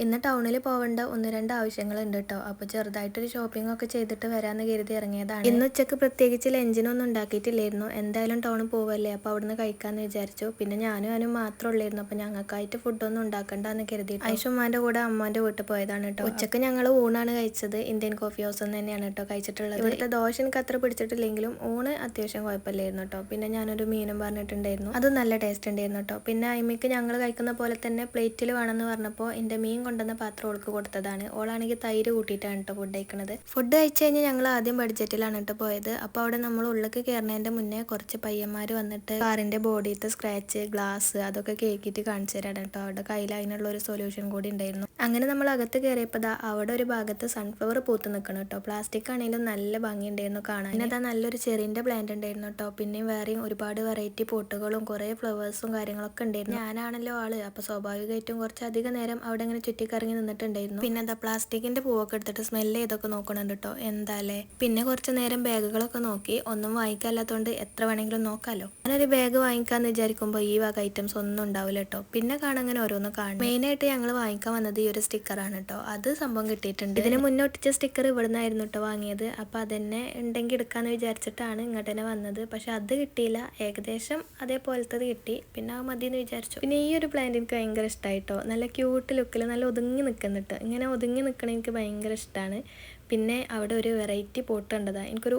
ഇന്ന് ടൗണിൽ പോവേണ്ട 1-2 ആവശ്യങ്ങളുണ്ട് ട്ടോ. അപ്പോൾ ചെറുതായിട്ടൊരു ഷോപ്പിംഗ് ഒക്കെ ചെയ്തിട്ട് വരാമെന്ന് കരുതി ഇറങ്ങിയതാണ്. ഇന്ന് ഉച്ചക്ക് പ്രത്യേകിച്ച് ലഞ്ചിനൊന്നും ഉണ്ടാക്കിയിട്ടില്ലായിരുന്നു. എന്തായാലും ടൗണിൽ പോവല്ലേ, അപ്പോൾ അവിടുന്ന് കഴിക്കാമെന്ന് വിചാരിച്ചു. പിന്നെ ഞാനും മാത്രമേ ഉള്ളായിരുന്നു. അപ്പോൾ ഞങ്ങൾക്കായിട്ട് ഫുഡൊന്നും ഉണ്ടാക്കണ്ടെന്ന് കരുതി ഐഷുമ്മാൻ്റെ കൂടെ അമ്മാൻ്റെ വീട്ടിൽ പോയതാണ് കേട്ടോ. ഉച്ചക്ക് ഞങ്ങൾ ഊണാണ് കഴിച്ചത്. ഇന്ത്യൻ കോഫി ഹൗസ് തന്നെയാണ് കേട്ടോ കഴിച്ചിട്ടുള്ളത്. ഇവിടുത്തെ ദോശ എനിക്ക് അത്ര പിടിച്ചിട്ടില്ലെങ്കിലും ഊണ് അത്യാവശ്യം കുഴപ്പമില്ലായിരുന്നു കേട്ടോ. പിന്നെ ഞാനൊരു മീനും പറഞ്ഞിട്ടുണ്ടായിരുന്നു, അത് നല്ല ടേസ്റ്റ് ഉണ്ടായിരുന്നു കേട്ടോ. പിന്നെ അയിമിക്ക് ഞങ്ങൾ കഴിക്കുന്ന പോലെ തന്നെ പ്ലേറ്റിൽ വേണമെന്ന് പറഞ്ഞപ്പോൾ എൻ്റെ മീൻ കൊണ്ടുവന്ന പാത്രം ഓൾക്ക് കൊടുത്തതാണ്. ഓളാണെങ്കിൽ തൈര് കൂട്ടിയിട്ടാണ് കേട്ടോ ഫുഡ് കഴിക്കുന്നത്. ഫുഡ് കഴിച്ച് കഴിഞ്ഞാൽ ഞങ്ങൾ ആദ്യം ബഡ്ജറ്റിലാണ് കേട്ടോ പോയത്. അപ്പോൾ അവിടെ നമ്മൾ ഉള്ളിലേക്ക് കയറുന്നതിൻ്റെ മുന്നേ കുറച്ച് പയ്യന്മാർ വന്നിട്ട് കാറിൻ്റെ ബോഡിയിലത്തെ സ്ക്രാച്ച്, ഗ്ലാസ് അതൊക്കെ കേക്കിയിട്ട് കാണിച്ചു തരാണ് കേട്ടോ. അവിടെ കയ്യിൽ അതിനുള്ള ഒരു സൊല്യൂഷൻ കൂടി ഉണ്ടായിരുന്നു. അങ്ങനെ നമ്മൾ അകത്ത് കയറിയപ്പോൾ അവിടെ ഒരു ഭാഗത്ത് സൺഫ്ലവർ പൂത്ത് നിൽക്കണം കേട്ടോ. പ്ലാസ്റ്റിക് ആണെങ്കിലും നല്ല ഭംഗി ഉണ്ടായിരുന്നു കാണാൻ. പിന്നെ അതാ നല്ലൊരു ചെറിൻ്റെ പ്ലാന്റ് ഉണ്ടായിരുന്നു കേട്ടോ. പിന്നെയും വേറെയും ഒരുപാട് വെറൈറ്റി പോട്ടുകളും കുറേ ഫ്ലവേഴ്സും കാര്യങ്ങളൊക്കെ ഉണ്ടായിരുന്നു. ഞാനാണല്ലോ ആള്, അപ്പോൾ സ്വാഭാവികമായിട്ടും കുറച്ചധികം നേരം അവിടെ ഇങ്ങനെ ചുറ്റിക്കറങ്ങി നിന്നിട്ടുണ്ടായിരുന്നു. പിന്നെ എന്താ പ്ലാസ്റ്റിക്കിന്റെ പൂവൊക്കെ എടുത്തിട്ട് സ്മെല്ല് ചെയ്തൊക്കെ നോക്കണുണ്ട് കേട്ടോ. എന്താല്ലേ. പിന്നെ കുറച്ച് നേരം ബാഗുകളൊക്കെ നോക്കി. ഒന്നും വാങ്ങിക്കാല്ലാത്തതുകൊണ്ട് എത്ര വേണമെങ്കിലും നോക്കാമല്ലോ. ഞാനൊരു ബാഗ് വാങ്ങിക്കാന്ന് വിചാരിക്കുമ്പോൾ ഈ വക ഐറ്റംസ് ഒന്നും ഉണ്ടാവില്ല കേട്ടോ. പിന്നെ കാണാൻ ഓരോന്ന് കാണും. മെയിനായിട്ട് ഞങ്ങൾ വാങ്ങിക്കാൻ വന്നത് ഈ ഒരു സ്റ്റിക്കറാണ് കേട്ടോ. അത് സംഭവം കിട്ടിയിട്ടുണ്ട്. ഇതിന് മുന്നൊട്ടിച്ച സ്റ്റിക്കർ ഇവിടെ നിന്നായിരുന്നു കേട്ടോ വാങ്ങിയത്. അപ്പോൾ അതന്നെ ഉണ്ടെങ്കിൽ എടുക്കാന്ന് വിചാരിച്ചിട്ടാണ് ഇങ്ങോട്ട് തന്നെ വന്നത്. പക്ഷെ അത് കിട്ടിയില്ല. ഏകദേശം അതേപോലത്തത് കിട്ടി. പിന്നെ അത് മതി എന്ന് വിചാരിച്ചു. പിന്നെ ഈ ഒരു പ്ലാന്റ് എനിക്ക് ഭയങ്കര ഇഷ്ടമായിട്ടോ. നല്ല ക്യൂട്ട് ലുക്കിൽ നല്ല ഒതുങ്ങി നിൽക്കുന്നുണ്ട്. ഇങ്ങനെ ഒതുങ്ങി നിൽക്കണ എനിക്ക് ഭയങ്കര ഇഷ്ടമാണ്. പിന്നെ അവിടെ ഒരു വെറൈറ്റി പോട്ട് കണ്ടതാണ്. എനിക്കൊരു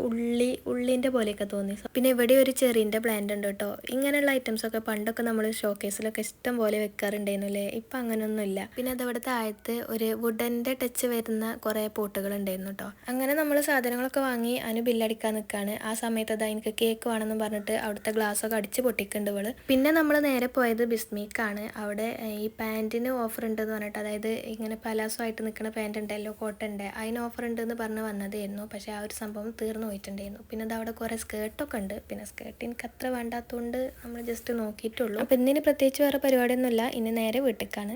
ഉള്ളിൻ്റെ പോലെയൊക്കെ തോന്നി. പിന്നെ ഇവിടെ ഒരു ചെറിൻ്റെ പ്ലാന്റ് ഉണ്ട് കേട്ടോ. ഇങ്ങനെയുള്ള ഐറ്റംസൊക്കെ പണ്ടൊക്കെ നമ്മൾ ഷോക്കേസിലൊക്കെ ഇഷ്ടം പോലെ വെക്കാറുണ്ടായിരുന്നു അല്ലേ. ഇപ്പം അങ്ങനെയൊന്നുമില്ല. പിന്നെ അതവിടെ താഴത്ത് ഒരു വുഡൻ്റെ ടച്ച് വരുന്ന കുറേ പോട്ടുകൾ ഉണ്ടായിരുന്നു കേട്ടോ. അങ്ങനെ നമ്മൾ സാധനങ്ങളൊക്കെ വാങ്ങി അതിന് ബില്ലടിക്കാൻ നിൽക്കുകയാണ്. ആ സമയത്ത് അതാ എനിക്ക് കേക്ക് വേണമെന്ന് പറഞ്ഞിട്ട് അവിടുത്തെ ഗ്ലാസ്സൊക്കെ അടിച്ച് പൊട്ടിക്കുന്നുണ്ട് ഇവള്. പിന്നെ നമ്മൾ നേരെ പോയത് ബിസ്മിക്കാണ്. അവിടെ ഈ പാൻറ്റിന് ഓഫർ ഉണ്ടെന്ന് പറഞ്ഞിട്ട്, അതായത് ഇങ്ങനെ പലാസോ ആയിട്ട് നിൽക്കുന്ന പാൻറ് ഉണ്ടല്ലോ, കോട്ടൻ്റെ, അതിന് ഓഫർ ഉണ്ട് എന്ന് പറഞ്ഞ് വന്നതായിരുന്നു. പക്ഷേ ആ ഒരു സംഭവം തീർന്നു പോയിട്ടുണ്ടായിരുന്നു. പിന്നെ അത് അവിടെ കുറേ സ്കേർട്ടൊക്കെ ഉണ്ട്. പിന്നെ സ്കേർട്ട് എനിക്ക് അത്ര വേണ്ടാത്തതുകൊണ്ട് നമ്മൾ ജസ്റ്റ് നോക്കിയിട്ടുള്ളൂ. അപ്പോൾ ഇന്നിന് പ്രത്യേകിച്ച് വേറെ പരിപാടിയൊന്നുമില്ല. ഇനി നേരെ വീട്ടിലേക്കാണ്.